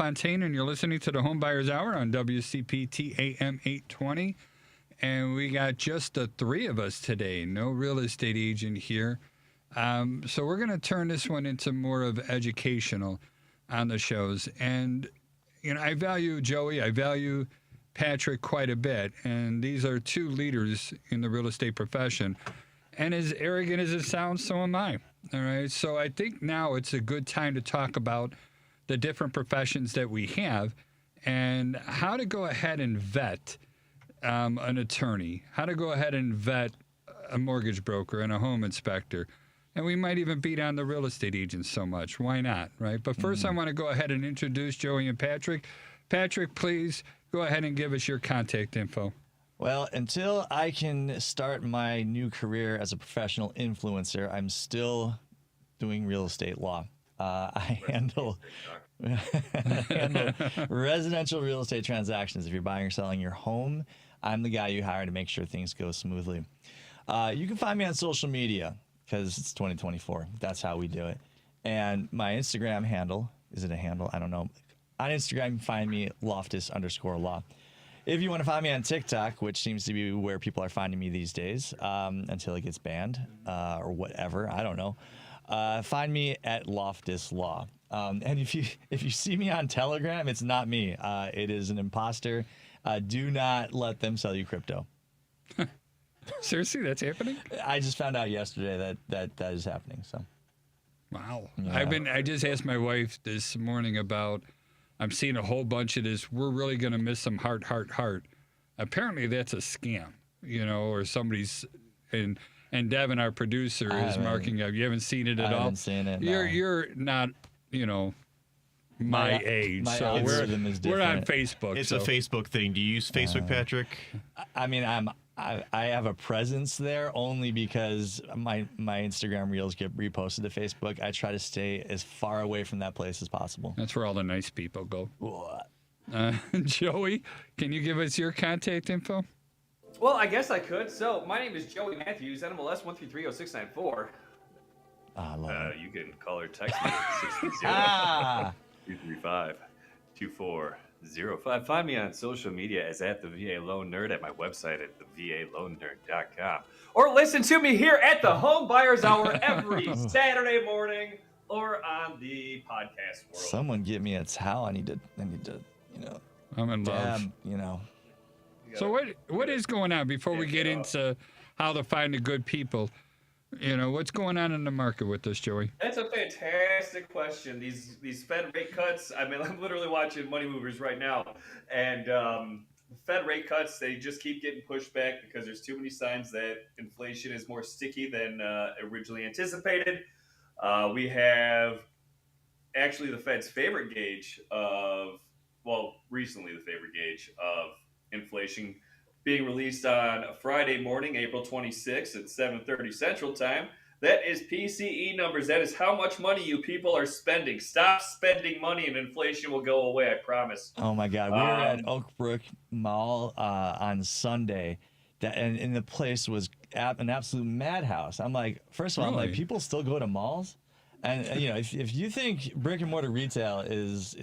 Bellefontaine, and you're listening to the Homebuyer's Hour on WCPT AM 820. And we got just the three of us today, no real estate agent here. So we're going to turn this one into more of educational on the shows. And, you know, I value Joey, I value Patrick quite a bit. And these are two leaders in the real estate profession. And as arrogant as it sounds, so am I. All right. So I think now it's a good time to talk about the different professions that we have and how to go ahead and vet an attorney, how to go ahead and vet a mortgage broker and a home inspector. And we might even beat on the real estate agents so much. Why not, right? But first, I want to go ahead and introduce Joey and Patrick. Patrick, please go ahead and give us your contact info. Well, until I can start my new career as a professional influencer, I'm still doing real estate law. I handle residential real estate transactions. If you're buying or selling your home, I'm the guy you hire to make sure things go smoothly. You can find me on social media because it's 2024. That's how we do it. And my Instagram handle, is it a handle? I don't know. On Instagram, you can find me Loftus_law. If you want to find me on TikTok, which seems to be where people are finding me these days, until it gets banned or whatever, I don't know. Find me at Loftus Law. And if you see me on Telegram, it's not me. It is an imposter. Do not let them sell you crypto. Seriously, that's happening? I just found out yesterday that is happening. So, wow. Yeah. I just asked my wife this morning about. I'm seeing a whole bunch of this. We're really going to miss some heart. Apparently, that's a scam, you know, or somebody's. And Devin, our producer, is marking up. You haven't seen it at all? I haven't seen it. You're not, you know, my age. My so algorithm is we're on different. Facebook. It's a Facebook thing. Do you use Facebook, Patrick? I mean, I have a presence there only because my Instagram reels get reposted to Facebook. I try to stay as far away from that place as possible. That's where all the nice people go. What? Joey, can you give us your contact info? Well, I guess I could. So, my name is Joey Mathews, NMLS 1330694. I love it. You can call or text me at 630-235-2405. Find me on social media as at the VA Loan Nerd, at my website at thevaloannerd.com. Or listen to me here at the Home Buyer's Hour every Saturday morning or on the podcast world. Someone get me a towel. I need to, you know, I'm in love. you know. So what is going on before we get into how to find the good people? You know, what's going on in the market with this, Joey? That's a fantastic question. These Fed rate cuts, I mean, I'm literally watching Money Movers right now. And Fed rate cuts, they just keep getting pushed back because there's too many signs that inflation is more sticky than originally anticipated. We have actually the Fed's favorite gauge recently the favorite gauge of inflation being released on a Friday morning, April 26th at 7:30 Central Time. That is PCE numbers. That is how much money you people are spending. Stop spending money and inflation will go away, I promise. Oh, my God. We were at Oakbrook Mall on Sunday, and the place was an absolute madhouse. I'm like, first of all, I'm like, people still go to malls? And, you know, if you think brick and mortar retail is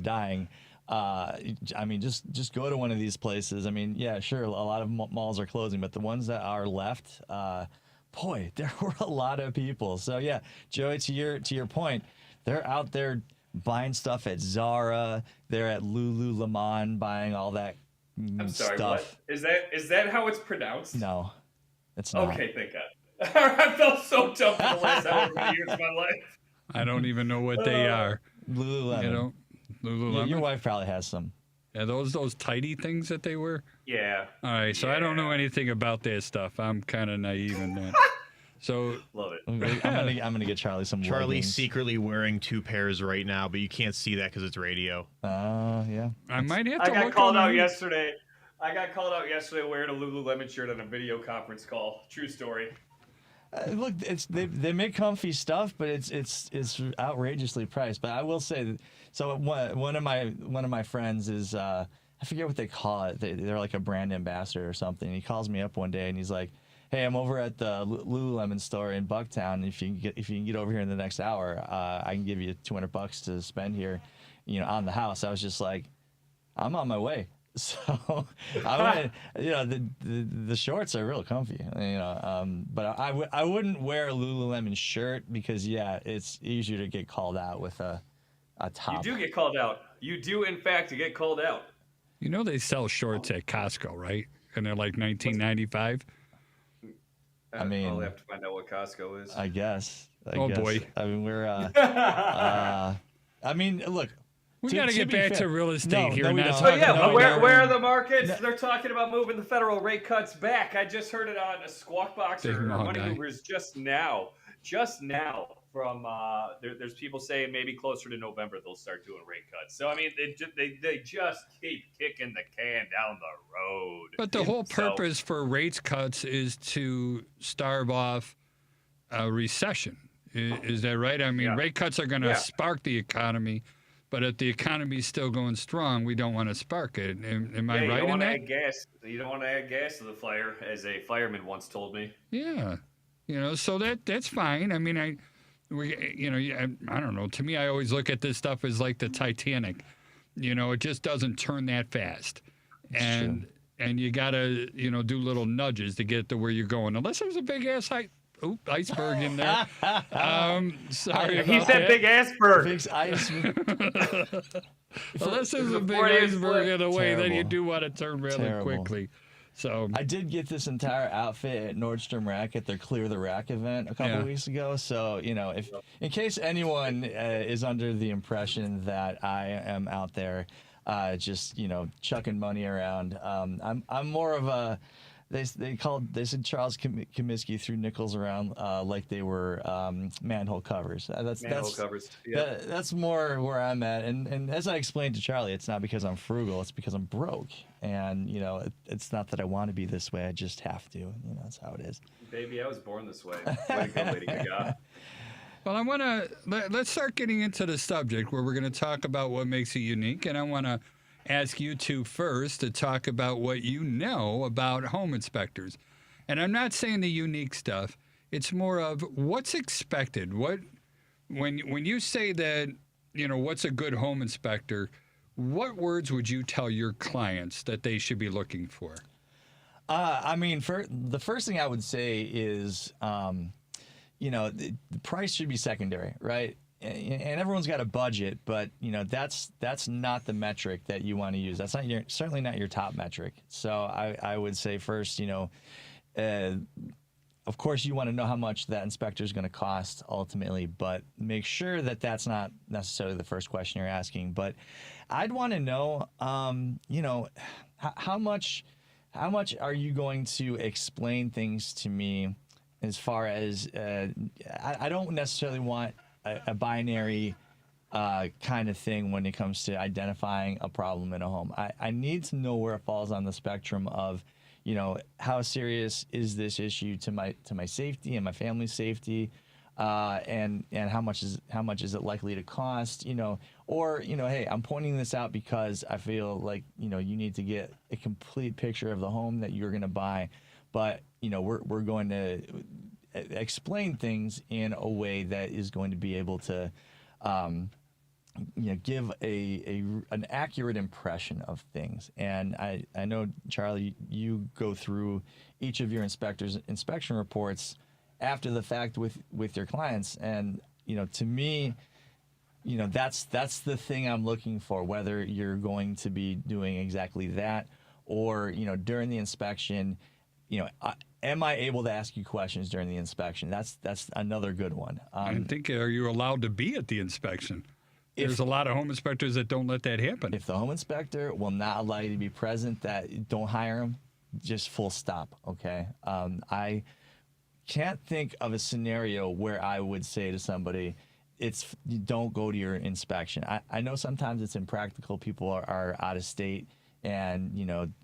dying, I mean, just go to one of these places. I mean, yeah, sure, a lot of malls are closing, but the ones that are left, boy, there were a lot of people. So yeah, Joey, to your point, they're out there buying stuff at Zara. They're at Lululemon buying all that I'm sorry, stuff. what? Is that how it's pronounced? No, it's not. Okay, thank God. I felt so dumb for the last however many years of my life. I don't even know what they are. Lululemon. You know, Lululemon. Your wife probably has some. Yeah, those tidy things that they wear. Yeah. All right, so I don't know anything about that stuff. I'm kind of naive in that. So Love it. I'm gonna get Charlie some. Charlie's leggings. secretly wearing 2 pairs right now, but you can't see that because it's radio. Yeah. I might have to I got look called out on- yesterday. I got called out yesterday wearing a Lululemon shirt on a video conference call. True story. Look, they make comfy stuff, but it's outrageously priced. But I will say that, so one of my friends is I forget what they call it. They're like a brand ambassador or something. He calls me up one day and he's like, "Hey, I'm over at the Lululemon store in Bucktown. If you can get over here in the next hour, I can give you $200 to spend here." on the house, I was just like, I'm on my way. So I went, the shorts are real comfy, but I wouldn't wear a Lululemon shirt because it's easier to get called out with a top. You do get called out. You do, in fact, get called out. You know they sell shorts at Costco, right? And they're like $19.95. I mean, I'll have to find out what Costco is. I guess. Boy. I mean, we're. I mean, look. We got to get back to real estate No, here. no, we not don't. So talking yeah, about where are the markets? They're talking about moving the federal rate cuts back. I just heard it on a Squawk Box Big or mall Money guy. Movers just now. From there's people saying maybe closer to November they'll start doing rate cuts. So I mean they just keep kicking the can down the road. But the whole purpose for rates cuts is to starve off a recession. Is that right? I mean, rate cuts are going to spark the economy, but if the economy's still going strong, we don't want to spark it. Am I right in that? You don't want to add gas to the fire, as a fireman once told me. Yeah, so that's fine. I mean, I don't know. To me, I always look at this stuff as like the Titanic. It just doesn't turn that fast, and you gotta do little nudges to get to where you're going. Unless there's a big ass iceberg in there. Sorry, He about said that. big iceberg. Big ice. Unless there's a big Freudian iceberg slip. in the way, then you Terrible. do want to turn rather Terrible. quickly. So I did get this entire outfit at Nordstrom Rack at their Clear the Rack event a couple weeks ago. So, if in case anyone is under the impression that I am out there just, chucking money around, I'm more of a they said Charles Comiskey threw nickels around like they were manhole covers. Manhole covers. Yeah. That's more where I'm at. And as I explained to Charlie, it's not because I'm frugal, it's because I'm broke. And it's not that I want to be this way. I just have to. That's how it is. Baby, I was born this way. Way to go, Lady Gaga. well, I want to let's start getting into the subject where we're going to talk about what makes it unique, and I want to ask you two first to talk about what you know about home inspectors. And I'm not saying the unique stuff. It's more of what's expected. When you say that, what's a good home inspector, what words would you tell your clients that they should be looking for? I mean, the first thing I would say is, the price should be secondary, right? And everyone's got a budget, but that's not the metric that you want to use. That's certainly not your top metric. So I would say first, of course you want to know how much that inspector is going to cost ultimately, but make sure that that's not necessarily the first question you're asking. But I'd want to know, how much are you going to explain things to me as far as I don't necessarily want a binary kind of thing when it comes to identifying a problem in a home. I need to know where it falls on the spectrum of, how serious is this issue to my safety and my family's safety, and how much is it likely to cost, or hey, I'm pointing this out because I feel like you need to get a complete picture of the home that you're going to buy, but we're going to explain things in a way that is going to be able to give an accurate impression of things. And I know, Charlie, you go through each of your inspectors' inspection reports after the fact with your clients, and to me, that's the thing I'm looking for, whether you're going to be doing exactly that or during the inspection, am I able to ask you questions during the inspection? That's another good one. I think, are you allowed to be at the inspection? There's a lot of home inspectors that don't let that happen. If the home inspector will not allow you to be present, don't hire him. Just full stop, okay? I can't think of a scenario where I would say to somebody, don't go to your inspection. I know sometimes it's impractical. People are out of state, and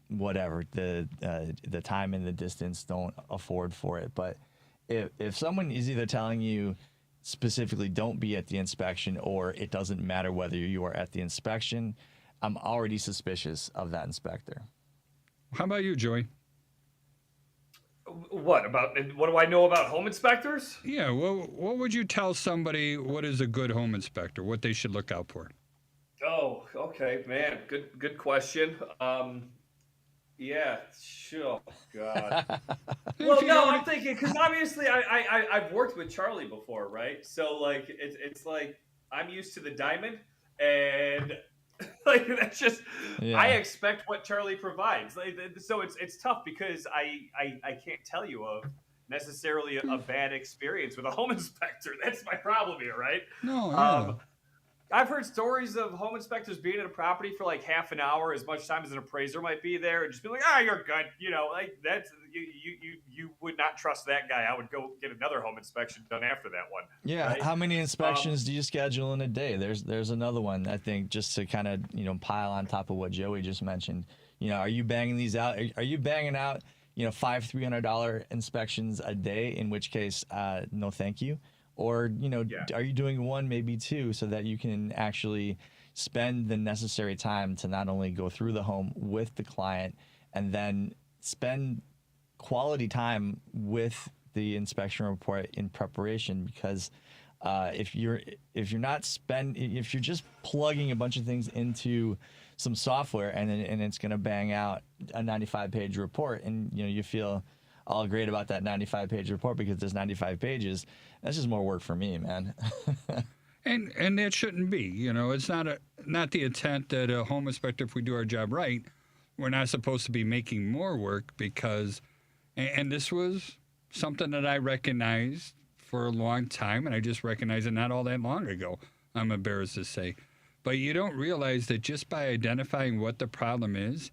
whatever, the time and the distance don't afford for it. But if someone is either telling you specifically don't be at the inspection, or it doesn't matter whether you are at the inspection, I'm already suspicious of that inspector. How about you, Joey? What do I know about home inspectors? Yeah, well, what would you tell somebody what is a good home inspector, what they should look out for? Oh, Okay, man. Good question. Yeah, sure. God. Well, you no, don't- I'm thinking because obviously I've worked with Charlie before, right? So like it's like I'm used to the diamond, and like that's just I Yeah. expect what Charlie provides. Like, so it's tough because I can't tell you of necessarily a bad experience with a home inspector. That's my problem here, right? No, yeah. Um, I've heard stories of home inspectors being at a property for like half an hour, as much time as an appraiser might be there, and just be like, you're good. You know, like that's you would not trust that guy. I would go get another home inspection done after that one. Yeah. Right? How many inspections do you schedule in a day? There's another one, I think, just to kind of, pile on top of what Joey just mentioned. Are you banging these out? Are you banging out, five $300 inspections a day? In which case, no, thank you. Or, Yeah. are you doing one, maybe two, so that you can actually spend the necessary time to not only go through the home with the client and then spend quality time with the inspection report in preparation? Because if you're just plugging a bunch of things into some software and it's going to bang out a 95-page report, and you feel all great about that 95-page report because there's 95 pages, that's just more work for me, man. And that shouldn't be. It's not the intent that a home inspector, if we do our job right, we're not supposed to be making more work because, and this was something that I recognized for a long time, and I just recognized it not all that long ago, I'm embarrassed to say. But you don't realize that just by identifying what the problem is,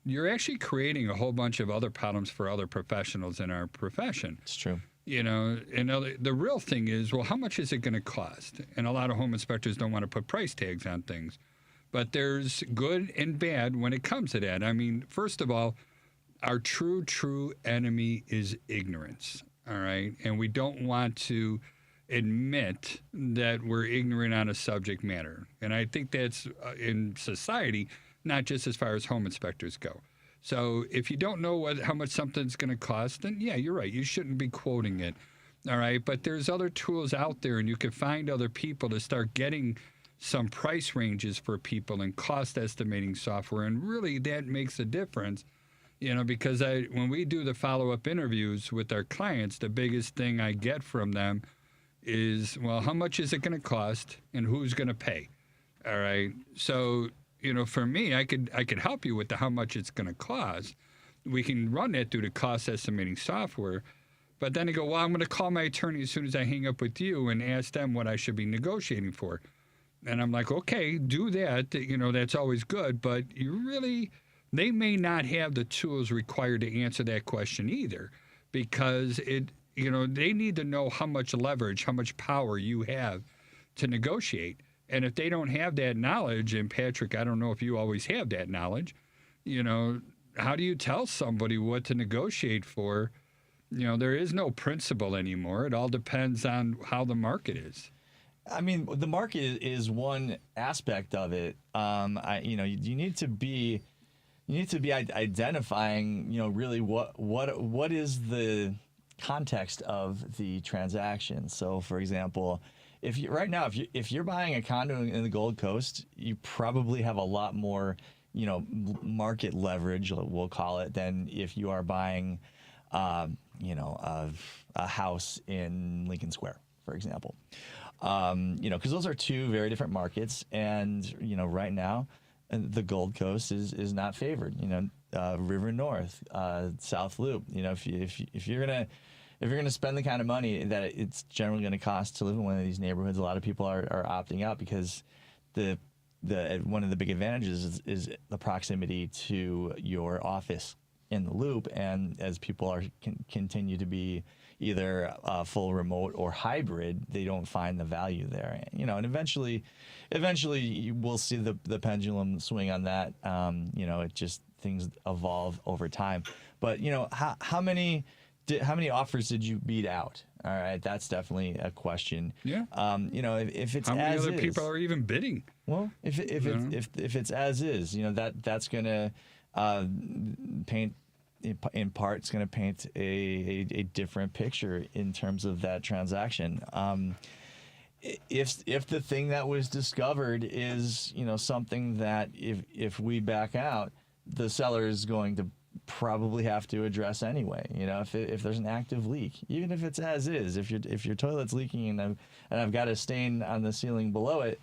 you're actually creating a whole bunch of other problems for other professionals in our profession. It's true. And the real thing is, well, how much is it going to cost? And a lot of home inspectors don't want to put price tags on things. But there's good and bad when it comes to that. I mean, first of all, our true enemy is ignorance, all right? And we don't want to admit that we're ignorant on a subject matter. And I think that's in society, not just as far as home inspectors go. So if you don't know how much something's going to cost, then yeah, you're right. You shouldn't be quoting it, all right? But there's other tools out there, and you can find other people to start getting some price ranges for people and cost estimating software, and really that makes a difference, because when we do the follow-up interviews with our clients, the biggest thing I get from them is, well, how much is it going to cost and who's going to pay, all right? So for me, I could help you with how much it's going to cost. We can run that through the cost estimating software. But then they go, well, I'm going to call my attorney as soon as I hang up with you and ask them what I should be negotiating for. And I'm like, okay, do that. That's always good. But they may not have the tools required to answer that question either, because they need to know how much leverage, how much power you have to negotiate. And if they don't have that knowledge, and Patrick, I don't know if you always have that knowledge, how do you tell somebody what to negotiate for? There is no principle anymore. It all depends on how the market is. I mean, the market is one aspect of it. You need to be identifying, really what is the context of the transaction. So, for example, if you're buying a condo in the Gold Coast, you probably have a lot more, market leverage, we'll call it, than if you are buying, a house in Lincoln Square, for example. Because those are two very different markets, and right now, the Gold Coast is not favored. River North, South Loop. If you're gonna spend the kind of money that it's generally going to cost to live in one of these neighborhoods, a lot of people are opting out because the one of the big advantages is the proximity to your office in the Loop, and as people continue to be either full remote or hybrid, they don't find the value there. And eventually we'll see the pendulum swing on that. It just things evolve over time. But how many offers did you beat out? All right, that's definitely a question. Yeah. If it's how many as other is, people are even bidding? well, if it's as is, that's gonna paint. In part, it's going to paint a different picture in terms of that transaction. if the thing that was discovered is, something that if we back out, the seller is going to probably have to address anyway. If there's an active leak, even if it's as is, if your toilet's leaking and I've got a stain on the ceiling below it,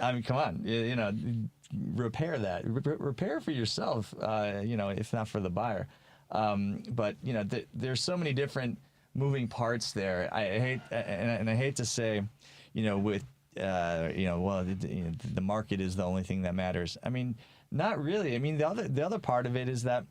I mean, come on, repair that, repair for yourself, if not for the buyer. But there's so many different moving parts there. I hate to say, with the market is the only thing that matters. I mean, not really. I mean, the other part of it is that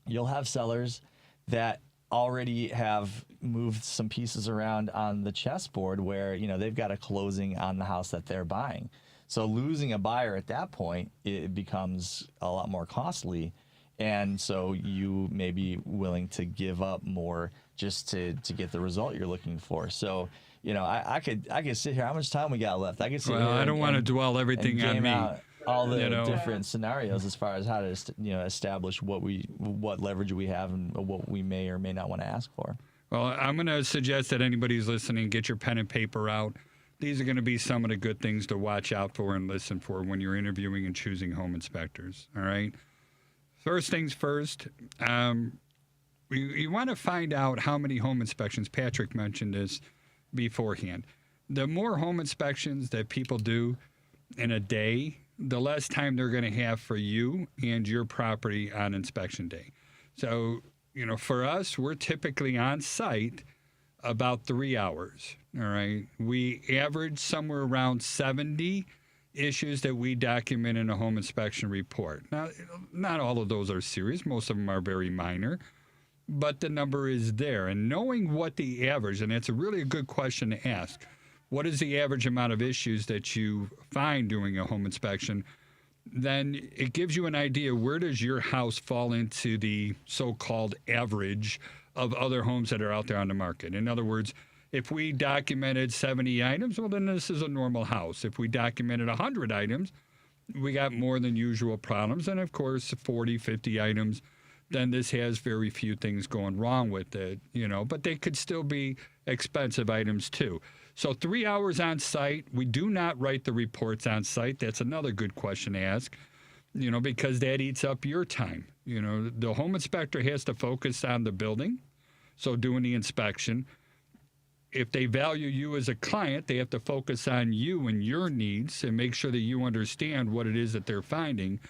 you'll have sellers that already have moved some pieces around on the chessboard where they've got a closing on the house that they're buying. So losing a buyer at that point, it becomes a lot more costly. And so you may be willing to give up more just to get the result you're looking for. So, I could sit here. How much time we got left? I could sit here. I don't want to dwell everything on me. Out all the different scenarios as far as how to establish what leverage we have and what we may or may not want to ask for. Well, I'm going to suggest that anybody who's listening, get your pen and paper out. These are going to be some of the good things to watch out for and listen for when you're interviewing and choosing home inspectors. All right. First things first, you want to find out how many home inspections. Patrick mentioned this beforehand. The more home inspections that people do in a day, the less time they're going to have for you and your property on inspection day. So, for us, we're typically on site about 3 hours. All right. We average somewhere around 70 issues that we document in a home inspection report. Now, not all of those are serious. Most of them are very minor, but the number is there. And knowing what the average, and that's a really good question to ask, what is the average amount of issues that you find doing a home inspection, then it gives you an idea, where does your house fall into the so-called average of other homes that are out there on the market? In other words, if we documented 70 items, well, then this is a normal house. If we documented 100 items, we got more than usual problems. And of course, 40, 50 items, then this has very few things going wrong with it, but they could still be expensive items too. So 3 hours on site. We do not write the reports on site. That's another good question to ask, because that eats up your time. The home inspector has to focus on the building, so doing the inspection. If they value you as a client, they have to focus on you and your needs and make sure that you understand what it is that they're finding.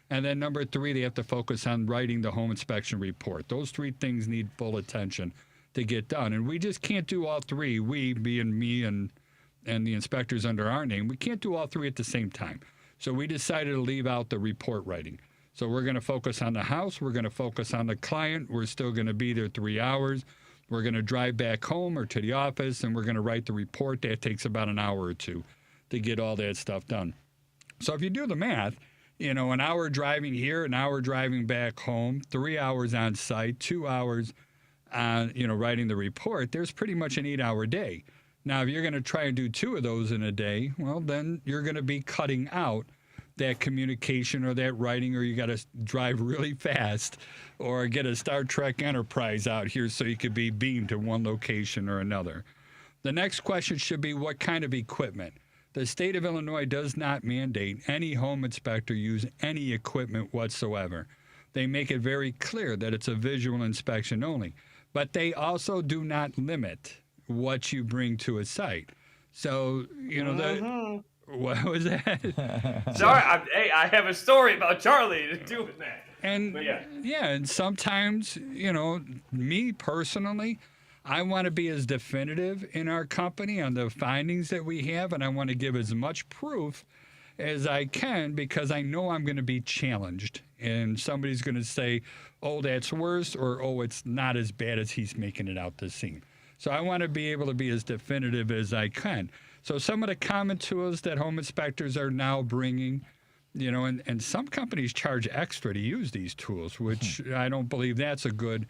And then number 3, they have to focus on writing the home inspection report. Those 3 things need full attention to get done. And we just can't do all 3. We, being me and the inspectors under our name, we can't do all 3 at the same time. So we decided to leave out the report writing. So we're going to focus on the house. We're going to focus on the client. We're still going to be there 3 hours. We're going to drive back home or to the office, and we're going to write the report. That takes about an hour or 2 to get all that stuff done. So if you do the math, an hour driving here, an hour driving back home, 3 hours on site, 2 hours writing the report, there's pretty much an 8-hour day. Now, if you're going to try and do 2 of those in a day, well, then you're going to be cutting out that communication or that writing, or you got to drive really fast or get a Star Trek Enterprise out here so you could be beamed to one location or another. The next question should be, what kind of equipment? The state of Illinois does not mandate any home inspector use any equipment whatsoever. They make it very clear that it's a visual inspection only, but they also do not limit what you bring to a site. So, what was that? Sorry, I have a story about Charlie doing that. And and sometimes, me personally, I want to be as definitive in our company on the findings that we have, and I want to give as much proof as I can, because I know I'm going to be challenged, and somebody's going to say, oh, that's worse, or oh, it's not as bad as he's making it out to seem. So I want to be able to be as definitive as I can. So some of the common tools that home inspectors are now bringing, and some companies charge extra to use these tools, which I don't believe that's a good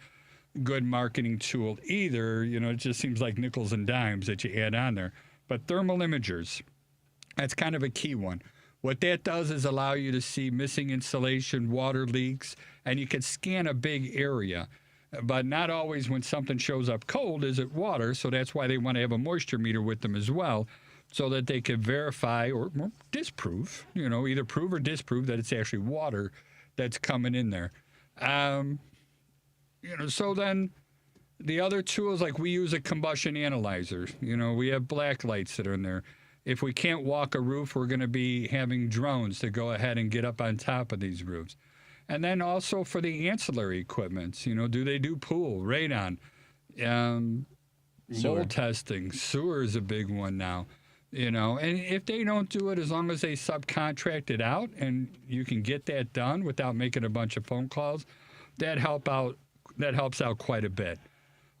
marketing tool either. It just seems like nickels and dimes that you add on there. But thermal imagers, that's kind of a key one. What that does is allow you to see missing insulation, water leaks, and you can scan a big area. But not always when something shows up cold is it water, so that's why they want to have a moisture meter with them as well. so that they could verify or disprove, either prove or disprove that it's actually water that's coming in there. So then the other tools, like we use a combustion analyzer. We have black lights that are in there. If we can't walk a roof, we're going to be having drones to go ahead and get up on top of these roofs. And then also for the ancillary equipment, do they do pool, radon, mold testing? Sewer is a big one now, and if they don't do it, as long as they subcontract it out and you can get that done without making a bunch of phone calls, that helps out quite a bit.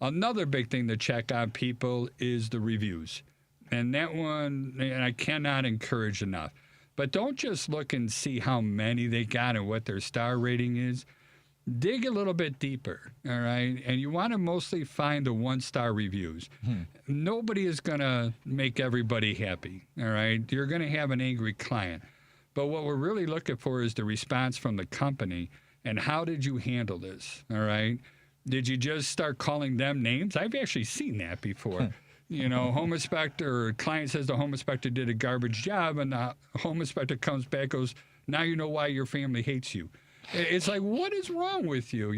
Another big thing to check on people is the reviews. And that one, I cannot encourage enough. But don't just look and see how many they got and what their star rating is. Dig a little bit deeper, all right? And you want to mostly find the one-star reviews. Nobody is going to make everybody happy, all right? You're going to have an angry client. But what we're really looking for is the response from the company and how did you handle this, all right? Did you just start calling them names? I've actually seen that before. Home inspector or client says the home inspector did a garbage job, and the home inspector comes back, goes, now you know why your family hates you. It's like, what is wrong with you?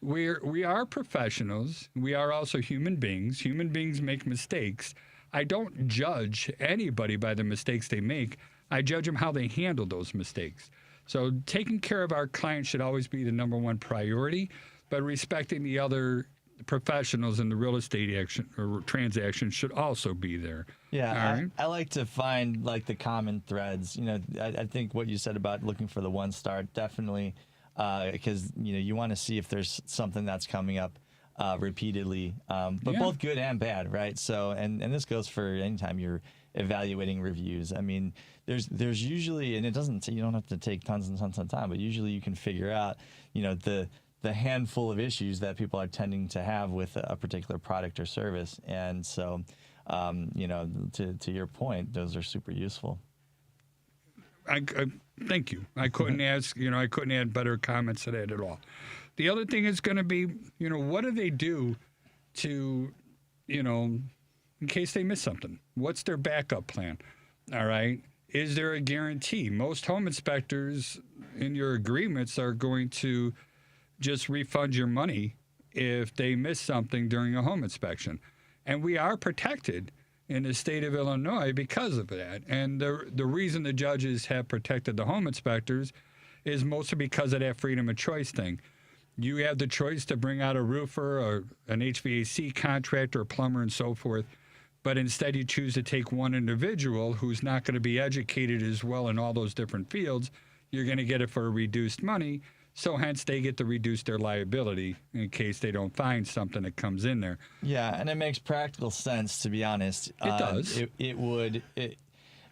We are professionals. We are also human beings. Human beings make mistakes. I don't judge anybody by the mistakes they make. I judge them how they handle those mistakes. So taking care of our clients should always be the number one priority, but respecting the other professionals in the real estate action or transaction should also be there. Yeah, right? I like to find like the common threads. I think what you said about looking for the one star, definitely, because you want to see if there's something that's coming up repeatedly, but both good and bad, right? So, and this goes for anytime you're evaluating reviews. I mean, there's usually, and you don't have to take tons and tons of time, but usually you can figure out, the handful of issues that people are tending to have with a particular product or service. And so, to your point, those are super useful. I thank you. I couldn't I couldn't add better comments to that at all. The other thing is going to be, what do they do to, in case they miss something? What's their backup plan? All right. Is there a guarantee? Most home inspectors in your agreements are going to just refund your money if they miss something during a home inspection. And we are protected in the state of Illinois because of that. And the reason the judges have protected the home inspectors is mostly because of that freedom of choice thing. You have the choice to bring out a roofer or an HVAC contractor, a plumber, and so forth, but instead you choose to take one individual who's not going to be educated as well in all those different fields. You're going to get it for reduced money. So hence they get to reduce their liability in case they don't find something that comes in there. Yeah, and it makes practical sense, to be honest. It does. It would.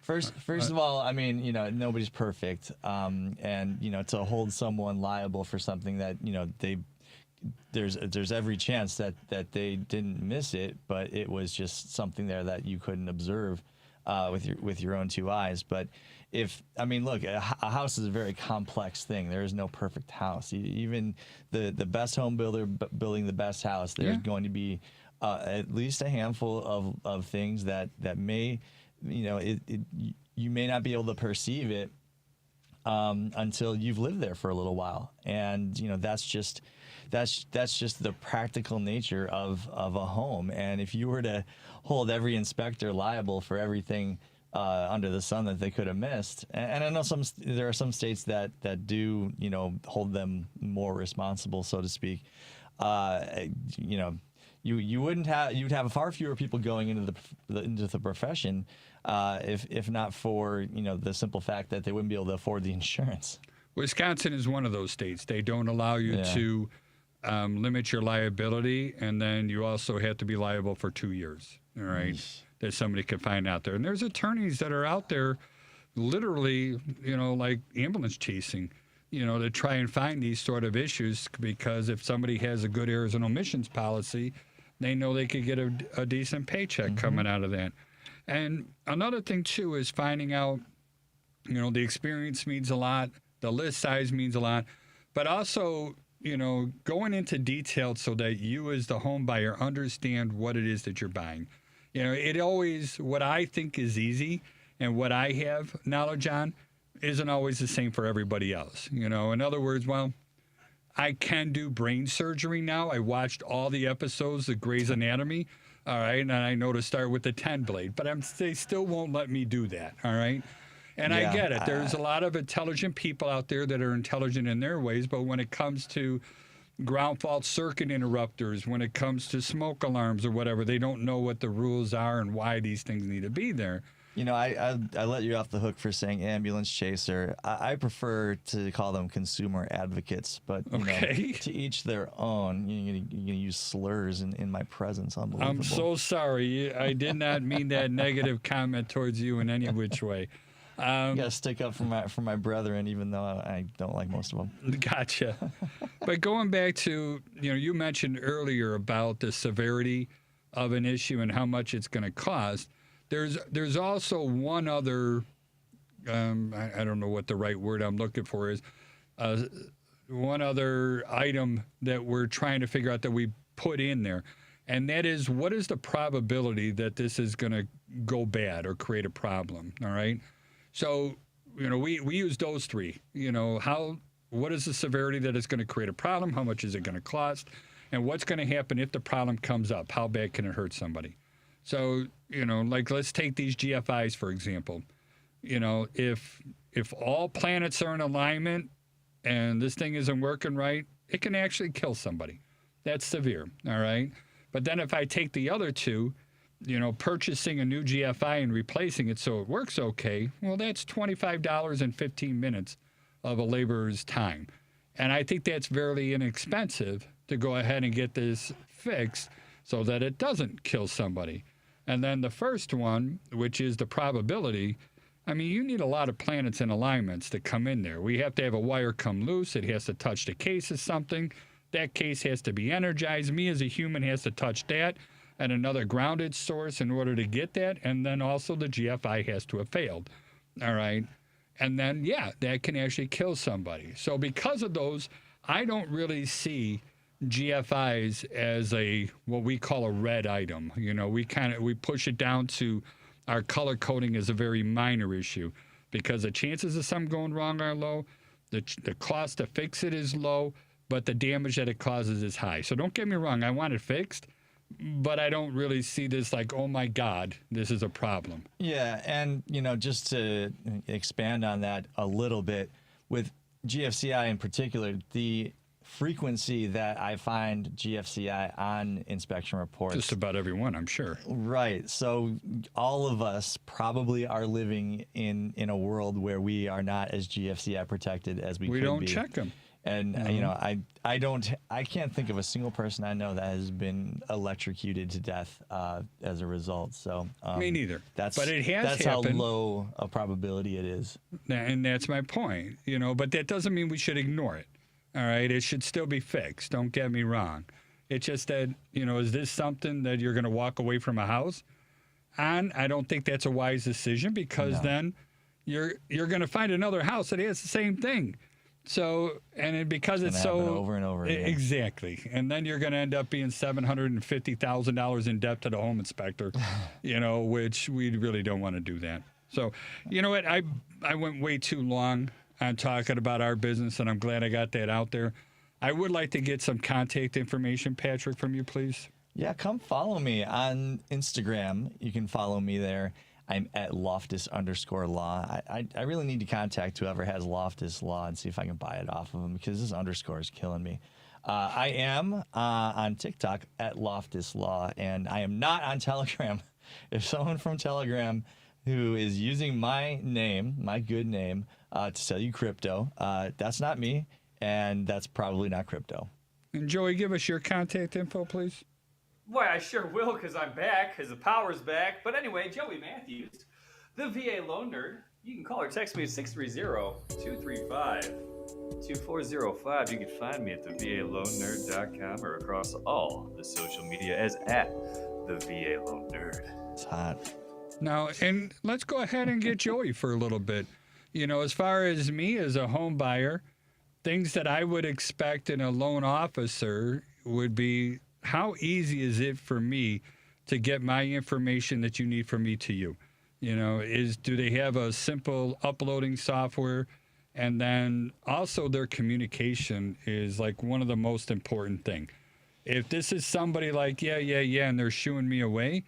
First of all, I mean, nobody's perfect, and to hold someone liable for something that there's every chance that they didn't miss it, but it was just something there that you couldn't observe with your own two eyes. But look, a house is a very complex thing. There is no perfect house. Even the best home builder building the best house, there's going to be at least a handful of things that may, you may not be able to perceive it until you've lived there for a little while. And that's just the practical nature of a home. And if you were to hold every inspector liable for everything under the sun that they could have missed, and I know there are some states that do hold them more responsible, so to speak. You'd have far fewer people going into the profession if not for the simple fact that they wouldn't be able to afford the insurance. Wisconsin is one of those states. They don't allow you to limit your liability, and then you also have to be liable for 2 years. All right. That somebody could find out there. And there's attorneys that are out there literally, like ambulance chasing, to try and find these sort of issues, because if somebody has a good errors and omissions policy, they know they could get a decent paycheck coming out of that. And another thing, too, is finding out, the experience means a lot, the list size means a lot, but also, going into detail so that you as the home buyer understand what it is that you're buying. You know, it always, what I think is easy and what I have knowledge on isn't always the same for everybody else. You know, in other words, well, I can do brain surgery now. I watched all the episodes of Grey's Anatomy, all right, and I know to start with the 10 blade, but they still won't let me do that, all right? And Yeah, I get it. There's a lot of intelligent people out there that are intelligent in their ways, but when it comes to ground fault circuit interrupters, when it comes to smoke alarms or whatever, they don't know what the rules are and why these things need to be there. You know, I let you off the hook for saying ambulance chaser. I prefer to call them consumer advocates, but you Okay. know, to each their own. You're gonna use slurs in my presence. Unbelievable. I'm so sorry. I did not mean that negative comment towards you in any which way. You gotta stick up for my brethren, even though I don't like most of them. Gotcha. But going back to, you know, you mentioned earlier about the severity of an issue and how much it's going to cost. There's also one other, I don't know what the right word I'm looking for is, one other item that we're trying to figure out that we put in there. And that is, what is the probability that this is going to go bad or create a problem? All right. So, you know, we use those three. You know, what is the severity that it's going to create a problem? How much is it going to cost? And what's going to happen if the problem comes up? How bad can it hurt somebody? So, you know, like let's take these GFIs, for example. You know, if all planets are in alignment and this thing isn't working right, it can actually kill somebody. That's severe, all right? But then if I take the other two, you know, purchasing a new GFI and replacing it so it works okay, well, that's $25 and 15 minutes of a laborer's time. And I think that's very inexpensive to go ahead and get this fixed so that it doesn't kill somebody. And then the first one, which is the probability, I mean, you need a lot of planets and alignments to come in there. We have to have a wire come loose. It has to touch the case of something. That case has to be energized. Me as a human has to touch that and another grounded source in order to get that. And then also the GFI has to have failed. All right. And then, yeah, that can actually kill somebody. So because of those, I don't really see GFIs as what we call a red item. You know, we push it down to our color coding is a very minor issue because the chances of something going wrong are low. The cost to fix it is low, but the damage that it causes is high. So don't get me wrong. I want it fixed, but I don't really see this like, oh my God, this is a problem. Yeah, and you know, just to expand on that a little bit, with GFCI in particular, the frequency that I find GFCI on inspection reports. Just about everyone, I'm sure. Right. So all of us probably are living in a world where we are not as GFCI protected as we could be. We don't check them. And you know, I can't think of a single person I know that has been electrocuted to death as a result. So Me neither. That's but it has that's happened. how low a probability it is. And that's my point, you know, but that doesn't mean we should ignore it. All right. It should still be fixed. Don't get me wrong. It's just that, you know, is this something that you're going to walk away from a house on? I don't think that's a wise decision because then you're going to find another house that has the same thing. So, because it's so over and over again. Exactly. And then you're going to end up being $750,000 in debt to the home inspector, you know, which we really don't want to do that. So, you know what? I went way too long on talking about our business, and I'm glad I got that out there. I would like to get some contact information, Patrick, from you, please. Yeah, come follow me on Instagram. You can follow me there. I'm at Loftus_law. I really need to contact whoever has Loftus Law and see if I can buy it off of them because this underscore is killing me. I am on TikTok at Loftus Law, and I am not on Telegram. If someone from Telegram who is using my name, my good name, to sell you crypto, that's not me, and that's probably not crypto. And Joey, give us your contact info, please. Boy, I sure will, because I'm back, because the power's back. But anyway, Joey Mathews, the VA Loan Nerd. You can call or text me at 630-235-2405. You can find me at thevaloannerd.com or across all the social media as at the VA Loan Nerd. It's hot. Now, and let's go ahead and get Joey for a little bit. You know, as far as me as a home buyer, things that I would expect in a loan officer would be, how easy is it for me to get my information that you need from me to you? You know, do they have a simple uploading software? And then also their communication is like one of the most important thing. If this is somebody like, yeah, and they're shooing me away,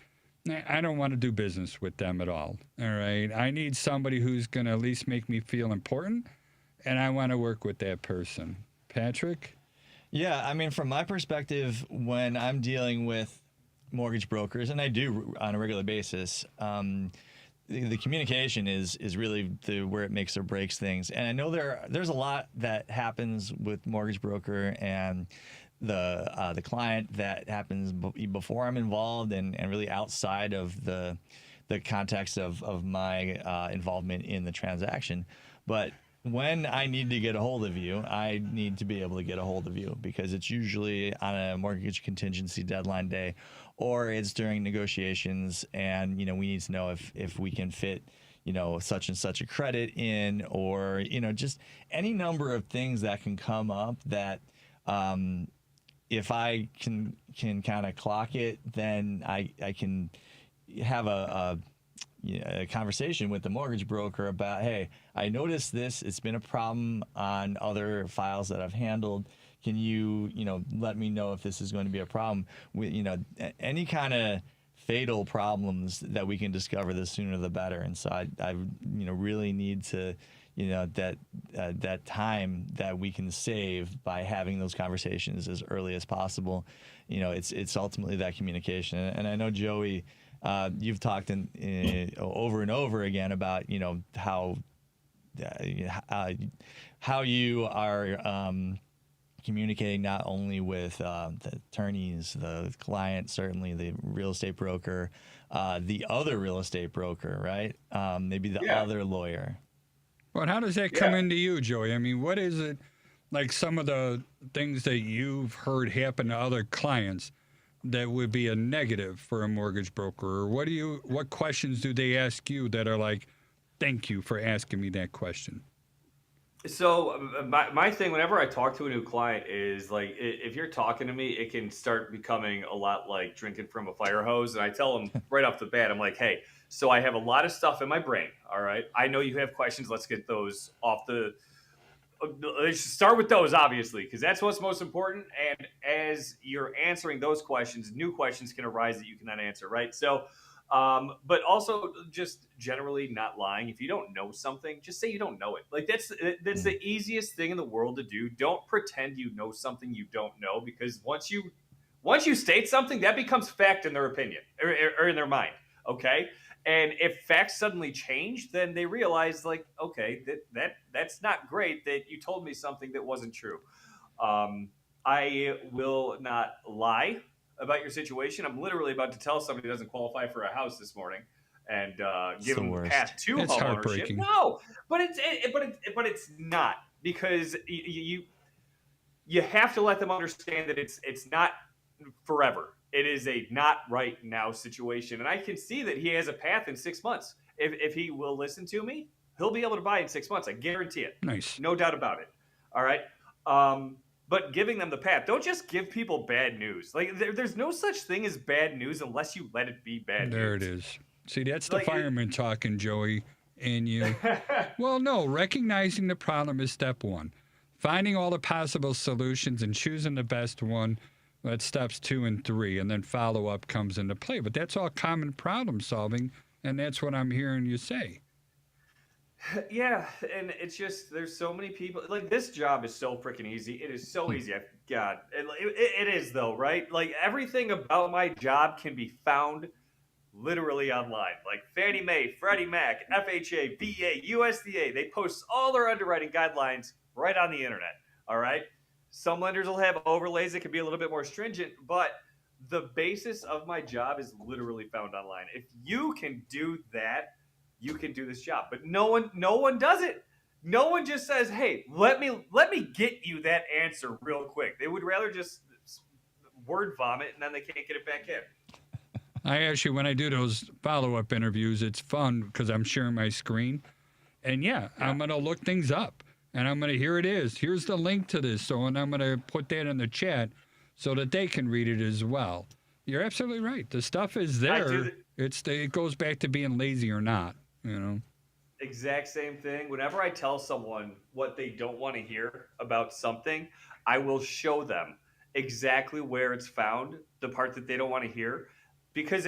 I don't want to do business with them at all. All right. I need somebody who's going to at least make me feel important, and I want to work with that person. Patrick? Yeah, I mean, from my perspective, when I'm dealing with mortgage brokers, and I do on a regular basis, the communication is really where it makes or breaks things. And I know there's a lot that happens with mortgage broker and the client that happens before I'm involved and really outside of the context of my involvement in the transaction. But when I need to get a hold of you, I need to be able to get a hold of you because it's usually on a mortgage contingency deadline day, or it's during negotiations, and we need to know if we can fit such and such a credit in, or just any number of things that can come up that if I can kind of clock it, then I can have a conversation with the mortgage broker about, hey, I noticed this. It's been a problem on other files that I've handled. Can you, let me know if this is going to be a problem? With, any kind of fatal problems that we can discover, the sooner the better. And so I really need to, that time that we can save by having those conversations as early as possible. It's ultimately that communication. And I know, Joey, you've talked over and over again about how you are communicating not only with the attorneys, the client, certainly the real estate broker, the other real estate broker, right? Maybe the other lawyer. Well, how does that come into you, Joey? I mean, what is it, like some of the things that you've heard happen to other clients that would be a negative for a mortgage broker? Or what questions do they ask you that are like, thank you for asking me that question? So my thing whenever I talk to a new client is like, if you're talking to me, it can start becoming a lot like drinking from a fire hose. And I tell them right off the bat, I'm like, hey, so I have a lot of stuff in my brain. All right. I know you have questions. Let's get those off let's start with those, obviously, because that's what's most important. And as you're answering those questions, new questions can arise that you cannot answer. Right. So, but also just generally not lying. If you don't know something, just say you don't know it. Like that's the easiest thing in the world to do. Don't pretend you know something you don't know, because once you state something, that becomes fact in their opinion or in their mind. Okay. And if facts suddenly change, then they realize like, okay, that's not great that you told me something that wasn't true. I will not lie about your situation. I'm literally about to tell somebody who doesn't qualify for a house this morning and give them the path to It's homeownership. heartbreaking. No, but it's not, because you have to let them understand that it's not forever. It is a not right now situation. And I can see that he has a path in 6 months. If he will listen to me, he'll be able to buy in 6 months. I guarantee it. Nice. No doubt about it. All right. But giving them the path, don't just give people bad news. Like there's no such thing as bad news unless you let it be bad news. There it is. See, that's the fireman talking, Joey, and you. Well, no, recognizing the problem is step one. Finding all the possible solutions and choosing the best one, that's steps 2 and 3, and then follow-up comes into play. But that's all common problem solving, and that's what I'm hearing you say. Yeah, and it's just there's so many people. Like this job is so freaking easy. It is so easy. God, it is though, right? Like everything about my job can be found literally online. Like Fannie Mae, Freddie Mac, FHA, VA, USDA. They post all their underwriting guidelines right on the internet. All right. Some lenders will have overlays that can be a little bit more stringent, but the basis of my job is literally found online. If you can do that, you can do this job. But no one does it. No one just says, "Hey, let me get you that answer real quick." They would rather just word vomit, and then they can't get it back in. I actually, when I do those follow-up interviews, it's fun because I'm sharing my screen. And I'm going to look things up. And I'm going to, here it is. Here's the link to this. And I'm going to put that in the chat so that they can read it as well. You're absolutely right. The stuff is I do there. It goes back to being lazy or not. exact same thing. Whenever I tell someone what they don't want to hear about something, I will show them exactly where it's found, the part that they don't want to hear, because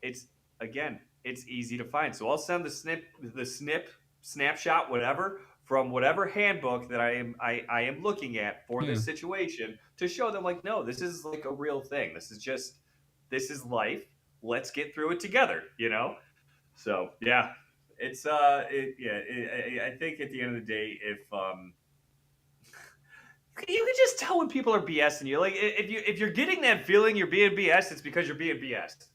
it's again, it's easy to find. So I'll send the snapshot, whatever, from whatever handbook that I am looking at for this situation to show them like, no, this is like a real thing. This is life. Let's get through it together, So yeah, it's I think at the end of the day, if you can just tell when people are BSing you. Like if you're getting that feeling you're being BS, it's because you're being BS'd.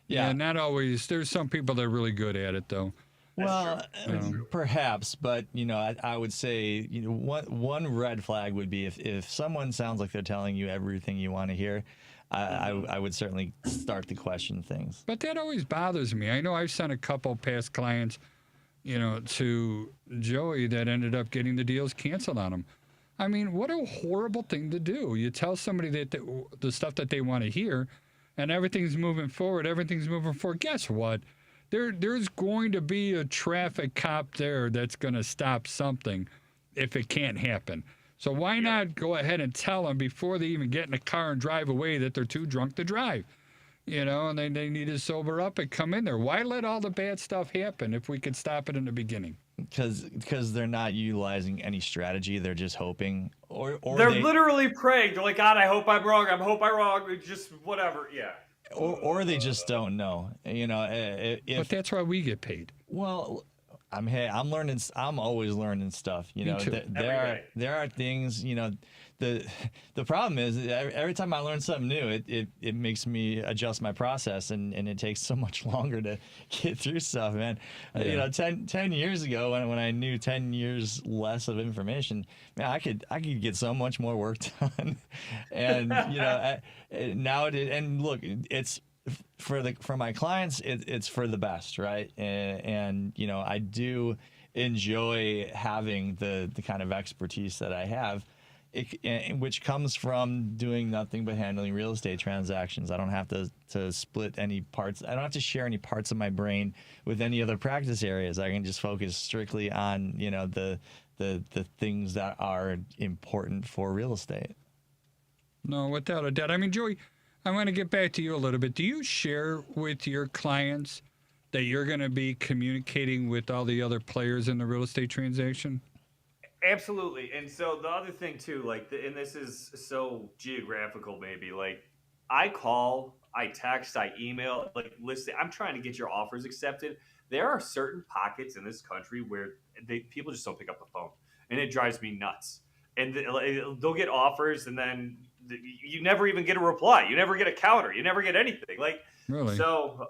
Yeah, not always. There's some people that are really good at it, though. Well, perhaps, but I would say one red flag would be if someone sounds like they're telling you everything you want to hear. I would certainly start to question things. But that always bothers me. I know I've sent a couple past clients, to Joey that ended up getting the deals canceled on them. I mean, what a horrible thing to do. You tell somebody that the stuff that they want to hear, and everything's moving forward. Guess what? There's going to be a traffic cop there that's going to stop something if it can't happen. So why not go ahead and tell them before they even get in the car and drive away that they're too drunk to drive? And they need to sober up and come in there. Why let all the bad stuff happen if we could stop it in the beginning? Because they're not utilizing any strategy. They're just hoping, or they're literally praying. They're like, God, I hope I'm wrong. I hope I'm wrong. Just whatever. Yeah. Or they just don't know. But that's why we get paid. Well, I'm learning. I'm always learning stuff. Me too. There are things. The problem is every time I learn something new, it makes me adjust my process, and it takes so much longer to get through stuff, man. Yeah. 10 years ago when I knew 10 years less of information, man, I could get so much more work done, and now and look, it's. For my clients, it's for the best, right? And I do enjoy having the kind of expertise that I have, which comes from doing nothing but handling real estate transactions. I don't have to split any parts. I don't have to share any parts of my brain with any other practice areas. I can just focus strictly on the things that are important for real estate. No, without a doubt. I mean, Joey, I want to get back to you a little bit. Do you share with your clients that you're going to be communicating with all the other players in the real estate transaction? Absolutely. And so the other thing too, and this is so geographical maybe, I call, I text, I email, listen, I'm trying to get your offers accepted. There are certain pockets in this country where people just don't pick up the phone, and it drives me nuts. And they'll get offers, and then you never even get a reply. You never get a counter. You never get anything. Really? So,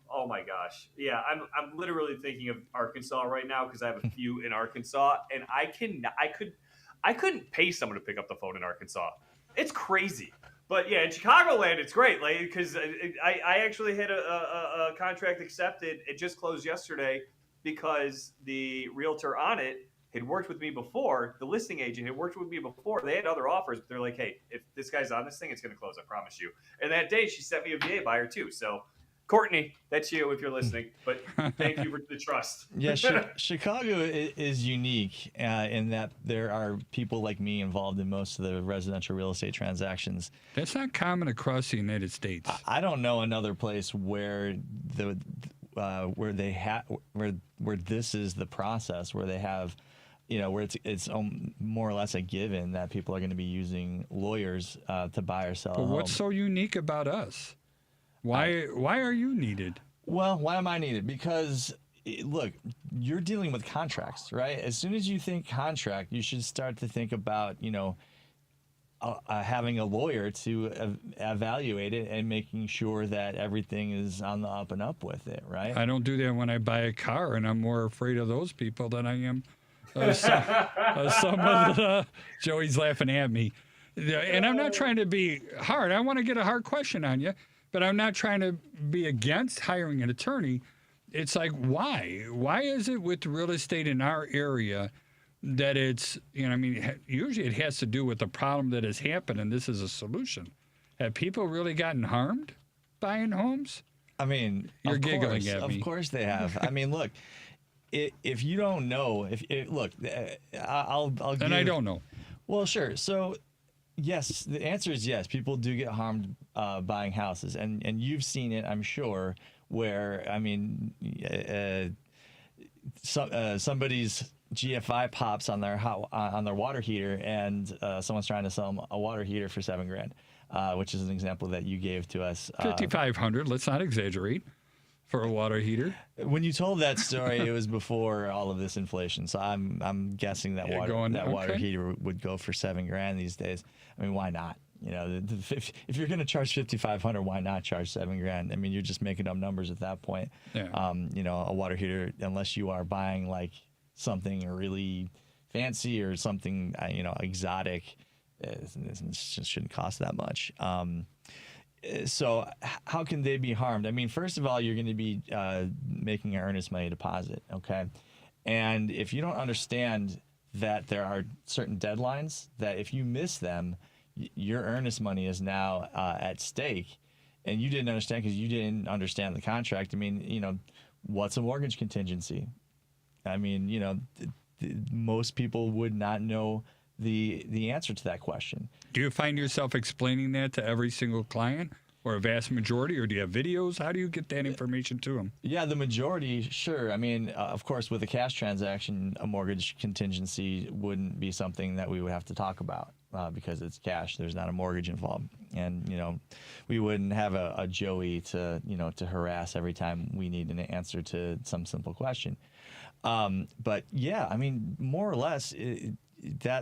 oh my gosh, yeah. I'm literally thinking of Arkansas right now because I have a few in Arkansas, and I couldn't pay someone to pick up the phone in Arkansas. It's crazy. But yeah, in Chicagoland, it's great, because I actually had a contract accepted. It just closed yesterday because the realtor on it had worked with me before. The listing agent had worked with me before. They had other offers, but they're like, hey, if this guy's on this thing, it's going to close, I promise you. And that day, she sent me a VA buyer too. So, Courtney, that's you if you're listening. But thank you for the trust. Yeah, Chicago is unique in that there are people like me involved in most of the residential real estate transactions. That's not common across the United States. I don't know another place where where this is the process, where they have, where it's more or less a given that people are going to be using lawyers to buy or sell a home. What's so unique about us? Why are you needed? Well, why am I needed? Because, look, you're dealing with contracts, right? As soon as you think contract, you should start to think about, having a lawyer to evaluate it and making sure that everything is on the up and up with it, right? I don't do that when I buy a car, and I'm more afraid of those people than I am some of the... Joey's laughing at me. And I'm not trying to be hard. I want to get a hard question on you, but I'm not trying to be against hiring an attorney. It's like, why? Why is it with real estate in our area that it's, usually it has to do with the problem that has happened, and this is a solution. Have people really gotten harmed buying homes? I mean, You're of giggling course, at me. Of course they have. I mean, look, if you don't know, look, I'll give. And I don't know. Well, sure. So, yes, the answer is yes. People do get harmed buying houses, and you've seen it, I'm sure. Where I mean, somebody's GFI pops on their water heater, and someone's trying to sell them a water heater for $7,000, which is an example that you gave to us. 5,500. Let's not exaggerate for a water heater. When you told that story, it was before all of this inflation, so I'm guessing that water heater would go for $7,000 these days. I mean, why not? You know, if you're going to charge $5,500, why not charge $7,000? I mean, you're just making up numbers at that point. Yeah. You know, a water heater, unless you are buying like something really fancy or something, you know, exotic, it just shouldn't cost that much. So how can they be harmed? I mean, first of all, you're going to be making an earnest money deposit, okay? And if you don't understand that there are certain deadlines, that if you miss them, your earnest money is now at stake, and you didn't understand because you didn't understand the contract. I mean, you know, what's a mortgage contingency? I mean, you know, most people would not know the answer to that question. Do you find yourself explaining that to every single client, or a vast majority, or do you have videos? How do you get that information to them? Yeah, the majority, sure. I mean, of course, with a cash transaction, a mortgage contingency wouldn't be something that we would have to talk about because it's cash. There's not a mortgage involved, and you know, we wouldn't have a Joey to harass every time we need an answer to some simple question. But yeah, I mean, more or less,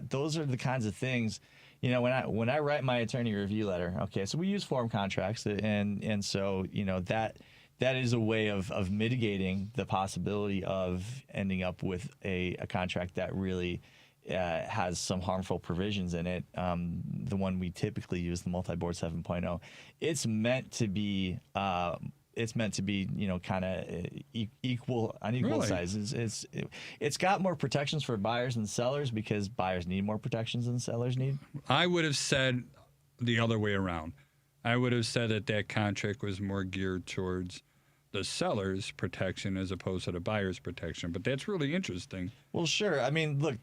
those are the kinds of things. You know, when I write my attorney review letter, okay, so we use form contracts, and so you know that is a way of mitigating the possibility of ending up with a contract that really has some harmful provisions in it. The one we typically use, the multi-board 7.0, it's meant to be you know, kind of on equal Really? sizes. It's got more protections for buyers and sellers because buyers need more protections than sellers need. I would have said the other way around. I would have said that contract was more geared towards the seller's protection as opposed to the buyer's protection. But that's really interesting. Well, sure. I mean, look,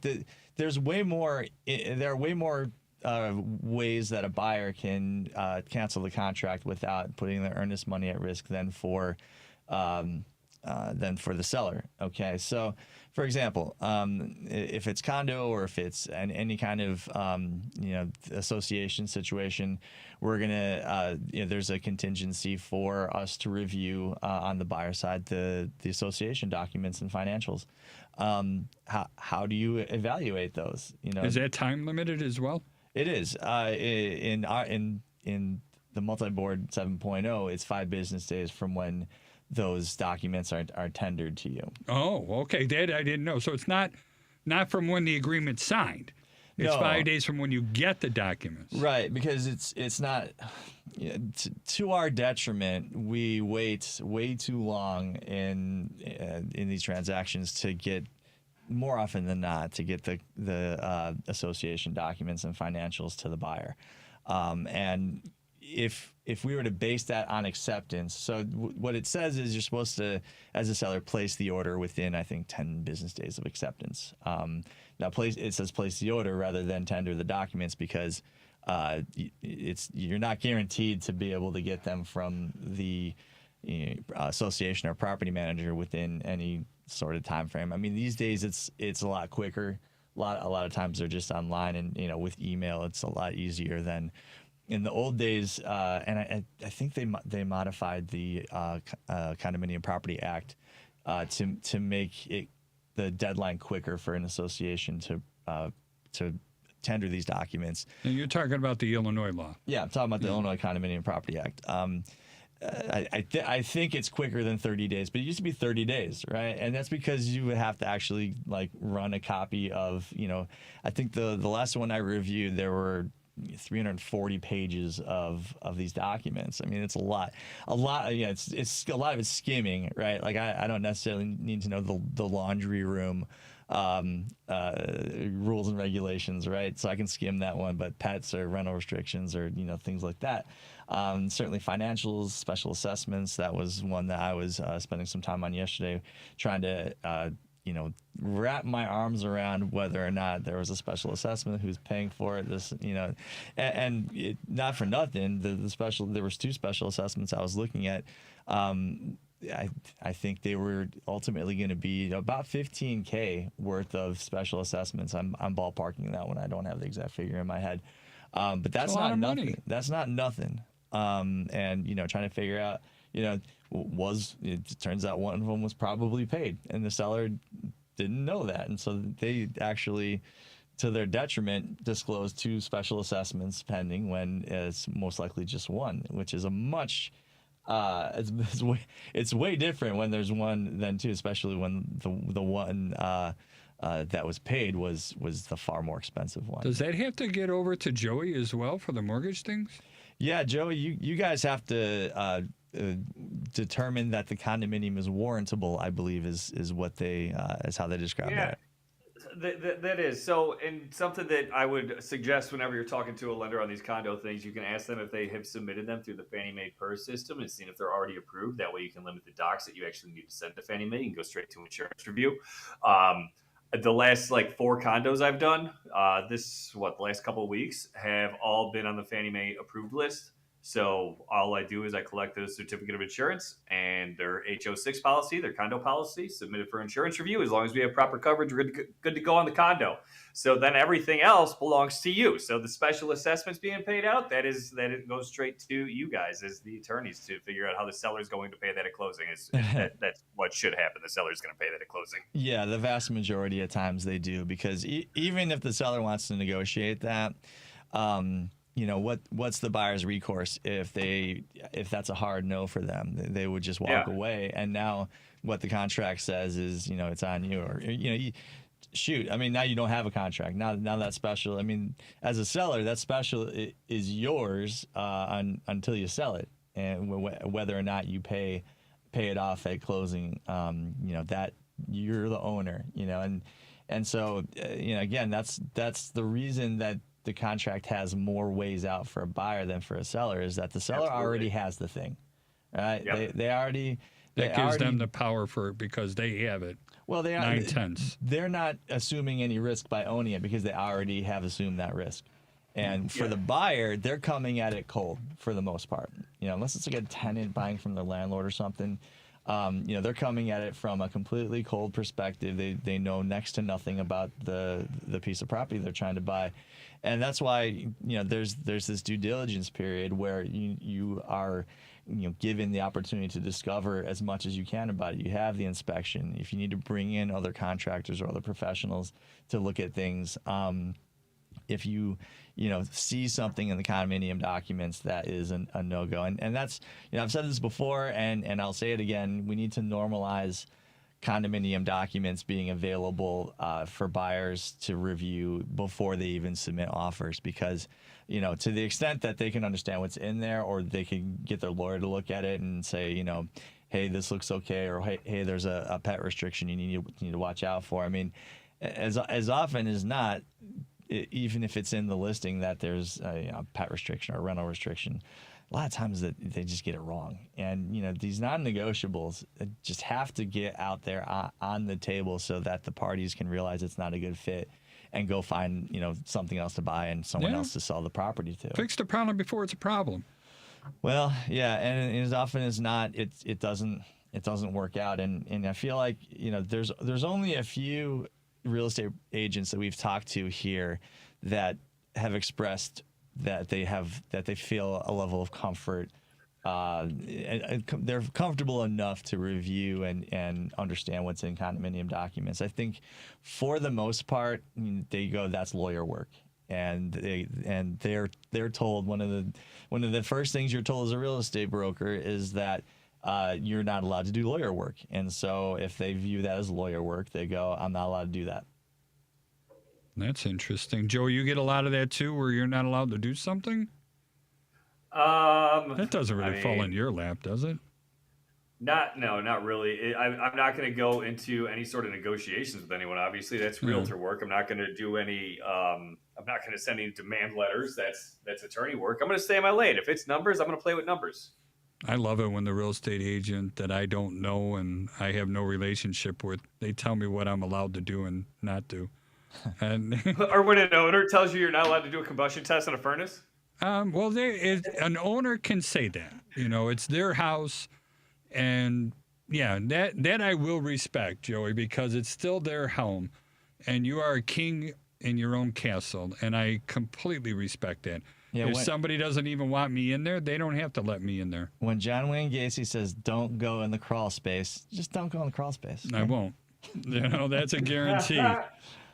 there's way more. There are way more ways that a buyer can cancel the contract without putting their earnest money at risk than for the seller. Okay, so for example, if it's condo or if it's any kind of you know, association situation, we're gonna you know, there's a contingency for us to review on the buyer side the association documents and financials. How do you evaluate those? You know, Is that time limited as well? it is in the multi-board 7.0. It's 5 business days from when those documents are tendered to you. Oh, okay. That I didn't know. So it's not from when the agreement's signed. It's No. 5 days from when you get the documents. Right, because it's not, you know, to our detriment. We wait way too long in these transactions to get, more often than not, to get the association documents and financials to the buyer. And if we were to base that on acceptance, so what it says is you're supposed to, as a seller, place the order within, I think, 10 business days of acceptance. Now, it says place the order rather than tender the documents because you're not guaranteed to be able to get them from the association or property manager within any sort of time frame. I mean, these days it's a lot quicker. A lot of times they're just online, and you know, with email it's a lot easier than in the old days. And I think they modified the Condominium Property Act to make it the deadline quicker for an association to tender these documents. And you're talking about the Illinois law. Yeah, I'm talking about the Illinois Condominium Property Act. I think it's quicker than 30 days, but it used to be 30 days, right? And that's because you would have to actually like run a copy of, you know, I think the last one I reviewed, there were 340 pages of these documents. I mean, it's a lot. Yeah, it's a lot of it's skimming, right? Like I don't necessarily need to know the laundry room rules and regulations, right? So I can skim that one, but pets or rental restrictions or, things like that. Certainly financials, special assessments. That was one that I was spending some time on yesterday, trying to, wrap my arms around whether or not there was a special assessment, who's paying for it, and it, not for nothing, there was 2 special assessments I was looking at. I think they were ultimately going to be about $15K worth of special assessments. I'm ballparking that one. I don't have the exact figure in my head, but that's not nothing. Money. That's not nothing. And trying to figure out, it turns out one of them was probably paid, and the seller didn't know that, and so they actually, to their detriment, disclosed 2 special assessments pending when it's most likely just one, which is a much it's way different when there's one than 2, especially when the one that was paid was the far more expensive one. Does that have to get over to Joey as well for the mortgage things? Yeah, Joey, you guys have to determine that the condominium is warrantable, I believe is what they is how they describe that. That is so, and something that I would suggest whenever you're talking to a lender on these condo things, you can ask them if they have submitted them through the Fannie Mae PERS system and seen if they're already approved. That way you can limit the docs that you actually need to send to Fannie Mae and go straight to insurance review. The last 4 condos I've done, the last couple of weeks have all been on the Fannie Mae approved list. So all I do is I collect the certificate of insurance and their HO6 policy, their condo policy, submitted for insurance review. As long as we have proper coverage, we're good to go on the condo. So then everything else belongs to you. So the special assessments being paid out, it goes straight to you guys as the attorneys to figure out how the seller is going to pay that at closing. That's what should happen. The seller is going to pay that at closing. Yeah, the vast majority of times they do, because even if the seller wants to negotiate that, what's the buyer's recourse if that's a hard no for them? They would just walk away. And now what the contract says is, it's on you, or, shoot. I mean, now you don't have a contract. Now that special, I mean, as a seller, that special is yours until you sell it. And whether or not you pay it off at closing, that you're the owner, and so, again, that's the reason that the contract has more ways out for a buyer than for a seller, is that the seller already has the thing, right? Yep. They already gives them the power for it because they have it. Well, they are 9/10. They're not assuming any risk by owning it because they already have assumed that risk. And for the buyer, they're coming at it cold for the most part. Unless it's like a tenant buying from their landlord or something. They're coming at it from a completely cold perspective. They know next to nothing about the piece of property they're trying to buy, and that's why there's this due diligence period where you are given the opportunity to discover as much as you can about it. You have the inspection. If you need to bring in other contractors or other professionals to look at things, if you see something in the condominium documents that is a no-go. And that's, I've said this before and I'll say it again, we need to normalize condominium documents being available for buyers to review before they even submit offers, because, to the extent that they can understand what's in there, or they can get their lawyer to look at it and say, hey, this looks okay, or hey, there's a pet restriction you need to watch out for. I mean, as often as not, even if it's in the listing that there's a pet restriction or a rental restriction, a lot of times that they just get it wrong. And, these non-negotiables just have to get out there on the table so that the parties can realize it's not a good fit and go find, something else to buy and someone else to sell the property to. Fix the problem before it's a problem. Well, yeah. And as often as not, it doesn't work out. And I feel like, there's only a few real estate agents that we've talked to here that have expressed that they feel a level of comfort. They're comfortable enough to review and understand what's in condominium documents. I think for the most part, they go, that's lawyer work. And they're told one of the first things you're told as a real estate broker is that you're not allowed to do lawyer work. And so if they view that as lawyer work, they go, I'm not allowed to do that. That's interesting. Joe, you get a lot of that too, where you're not allowed to do something? That doesn't really fall in your lap, does it? Not really. I'm not going to go into any sort of negotiations with anyone. Obviously, that's realtor work. I'm not going to do any. I'm not going to send any demand letters. That's attorney work. I'm going to stay in my lane. If it's numbers, I'm going to play with numbers. I love it when the real estate agent that I don't know and I have no relationship with, they tell me what I'm allowed to do and not do. And Or when an owner tells you you're not allowed to do a combustion test on a furnace. well, an owner can say that. It's their house, and yeah, that I will respect, Joey, because it's still their home, and you are a king in your own castle, and I completely respect that. Yeah, if somebody doesn't even want me in there, they don't have to let me in there. When John Wayne Gacy says don't go in the crawl space, just don't go in the crawl space. I won't. That's a guarantee.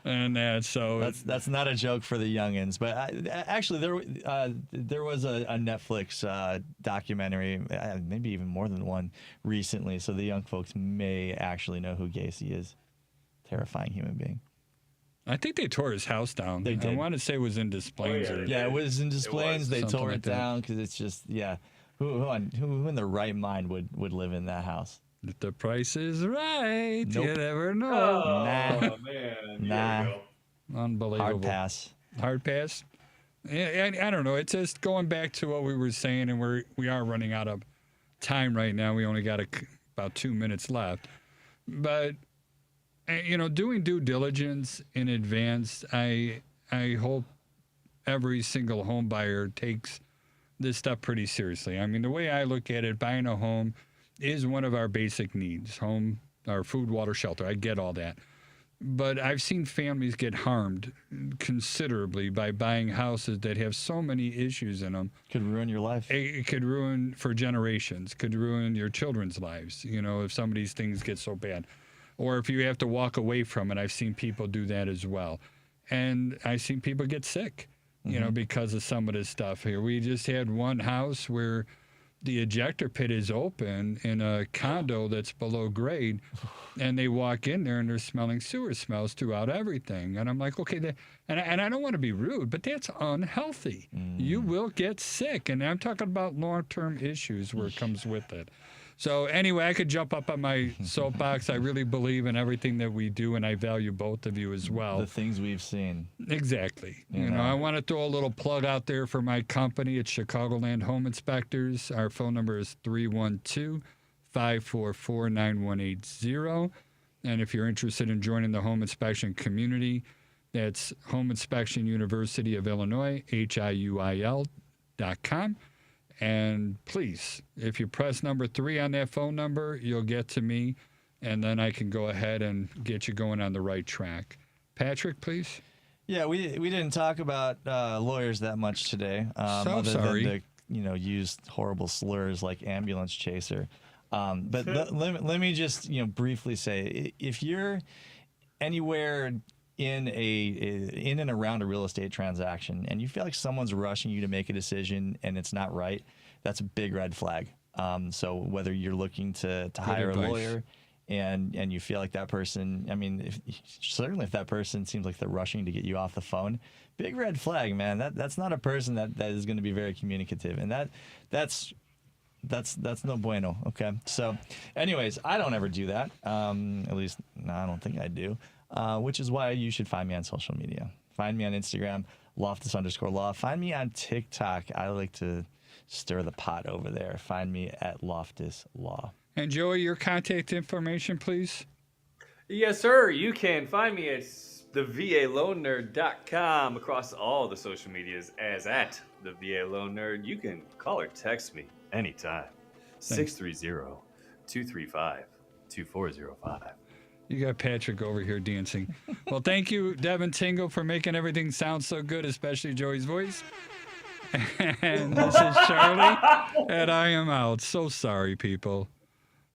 And that's not a joke for the youngins, but actually there was a Netflix documentary, maybe even more than one recently, so the young folks may actually know who Gacy is. Terrifying human being. I think they tore his house down. They did. I want to say it was in Des Plaines. Yeah, it was in Des Plaines. They Something tore like it that. down because it's just Who in their right mind would live in that house? If the price is right, Nope. you never know. Oh Nah. man, Nah. Here we go. Unbelievable. Hard pass. Hard pass. Yeah, I don't know. It's just going back to what we were saying, and we are running out of time right now. We only got about 2 minutes left. But doing due diligence in advance, I hope every single home buyer takes this stuff pretty seriously. I mean, the way I look at it, buying a home is one of our basic needs. Home, our food, water, shelter. I get all that. But I've seen families get harmed considerably by buying houses that have so many issues in them. Could ruin your life. It could ruin for generations, could ruin your children's lives, if some of these things get so bad. Or if you have to walk away from it, I've seen people do that as well. And I've seen people get sick, because of some of this stuff here. We just had one house where the ejector pit is open in a condo that's below grade, and they walk in there and they're smelling sewer smells throughout everything. And I'm like, okay, and I don't want to be rude, but that's unhealthy. You will get sick. And I'm talking about long-term issues where it comes with it. So anyway, I could jump up on my soapbox. I really believe in everything that we do, and I value both of you as well. The things we've seen. Exactly. Yeah. I want to throw a little plug out there for my company. It's Chicagoland Home Inspectors. Our phone number is 312-544-9180. And if you're interested in joining the home inspection community, that's Home Inspection University of Illinois, HIUIL.com. And please, if you press number 3 on that phone number, you'll get to me, and then I can go ahead and get you going on the right track. Patrick, please. Yeah, we didn't talk about lawyers that much today. Other sorry. than to use horrible slurs like ambulance chaser. But let me just briefly say, if you're anywhere in and around a real estate transaction and you feel like someone's rushing you to make a decision and it's not right, that's a big red flag. So whether you're looking to hire advice. a lawyer and you feel like that person, certainly if that person seems like they're rushing to get you off the phone, big red flag, man. That's not a person that is going to be very communicative, and that's no bueno. Okay. So anyways, I don't ever do that. At least I don't think I do. Which is why you should find me on social media. Find me on Instagram, Loftus_law. Find me on TikTok. I like to stir the pot over there. Find me at Loftus Law. And Joey, your contact information, please. Yes, sir. You can find me at thevaloannerd.com across all the social medias as at the VA Loan Nerd. You can call or text me anytime. 630-235-2405. You got Patrick over here dancing. Well, thank you, Devin Tingle, for making everything sound so good, especially Joey's voice. And this is Charlie, and I am out. So sorry, people.